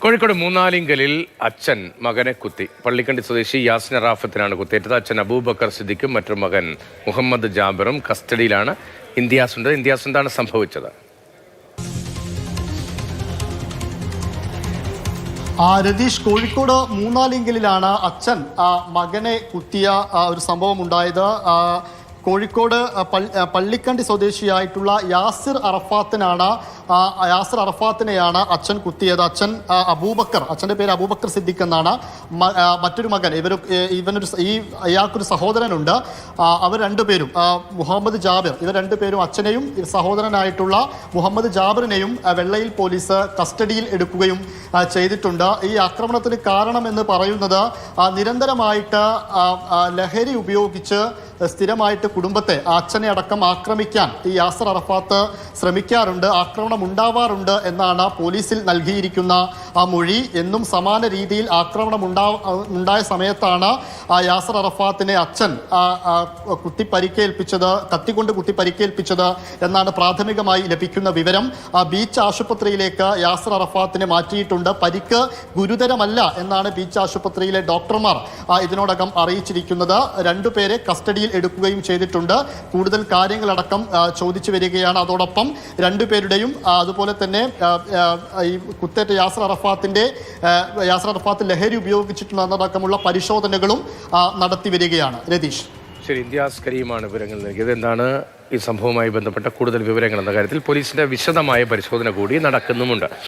കോഴിക്കോട് മൂന്നാലിങ്കലിൽ അച്ഛൻ മകനെ കുത്തി. പള്ളിക്കണ്ടി സ്വദേശി യാസിൻ അറാഫത്തിനാണ് കുത്തേറ്റത്. അച്ഛൻ അബൂബക്കർ സിദ്ദിഖും മറ്റൊരു മകൻ മുഹമ്മദ് ജാബിറും കസ്റ്റഡിയിലാണ്. ഇന്ത്യാസ് എന്താണ് സംഭവിച്ചത്? രതീഷ്, കോഴിക്കോട് മൂന്നാലിങ്കലിലാണ് അച്ഛൻ മകനെ കുത്തിയ ഒരു സംഭവം ഉണ്ടായത്. കോഴിക്കോട് പള്ളിക്കണ്ടി സ്വദേശിയായിട്ടുള്ള യാസിർ അറഫാത്തിനെയാണ് അച്ഛൻ കുത്തിയത്. അച്ഛൻ അബൂബക്കർ, അച്ഛൻ്റെ പേര് അബൂബക്കർ സിദ്ദിഖ് എന്നാണ്. മറ്റൊരു മകൻ, ഇയാൾക്കൊരു സഹോദരനുണ്ട്. അവർ രണ്ടുപേരും മുഹമ്മദ് ജാബിർ, ഇവർ രണ്ടുപേരും അച്ഛനെയും സഹോദരനായിട്ടുള്ള മുഹമ്മദ് ജാബിറിനെയും വെള്ളയിൽ പോലീസ് കസ്റ്റഡിയിൽ എടുക്കുകയും ചെയ്തിട്ടുണ്ട്. ഈ ആക്രമണത്തിന് കാരണമെന്ന് പറയുന്നത് നിരന്തരമായിട്ട് ലഹരി ഉപയോഗിച്ച് സ്ഥിരമായിട്ട് കുടുംബത്തെ, അച്ഛനെ അടക്കം ആക്രമിക്കാൻ ഈ യാസിർ അറഫാത്ത് ശ്രമിക്കാറുണ്ട്, ആക്രമണം ഉണ്ടാവാറുണ്ട് എന്നാണ് പോലീസിൽ നൽകിയിരിക്കുന്ന മൊഴി. എന്നും സമാന രീതിയിൽ ആക്രമണം ഉണ്ടായ സമയത്താണ് യാസിർ അറഫാത്തിനെ അച്ഛൻ കത്തിക്കൊണ്ട് കുത്തി പരിക്കേൽപ്പിച്ചത് എന്നാണ് പ്രാഥമികമായി ലഭിക്കുന്ന വിവരം. ബീച്ച് ആശുപത്രിയിലേക്ക് യാസിർ അറഫാത്തിനെ മാറ്റിയിട്ടുണ്ട്. പരിക്ക് ഗുരുതരമല്ല എന്നാണ് ബീച്ച് ആശുപത്രിയിലെ ഡോക്ടർമാർ ഇതിനോടകം അറിയിച്ചിരിക്കുന്നത്. രണ്ടുപേരെ കസ്റ്റഡിയിൽ എടുക്കുകയും ചെയ്തിട്ടുണ്ട്. കൂടുതൽ കാര്യങ്ങളടക്കം ചോദിച്ചു വരികയാണ്. അതോടൊപ്പം രണ്ടുപേരുടെയും അതുപോലെ തന്നെ ഈ കുത്തേറ്റ യാസിർ അറഫാത്ത് ലഹരി ഉപയോഗിച്ചിട്ടുണ്ടെന്നടക്കമുള്ള പരിശോധനകളും നടത്തി വരികയാണ്. രതീഷ്, ശരി, ഇന്ത്യാസ് കരീമാണ് വിവരങ്ങൾ നൽകിയത്. എന്താണ് ഈ സംഭവവുമായി ബന്ധപ്പെട്ട കൂടുതൽ വിവരങ്ങൾ എന്ന കാര്യത്തിൽ പോലീസിന്റെ വിശദമായ പരിശോധന കൂടി നടക്കുന്നുമുണ്ട്.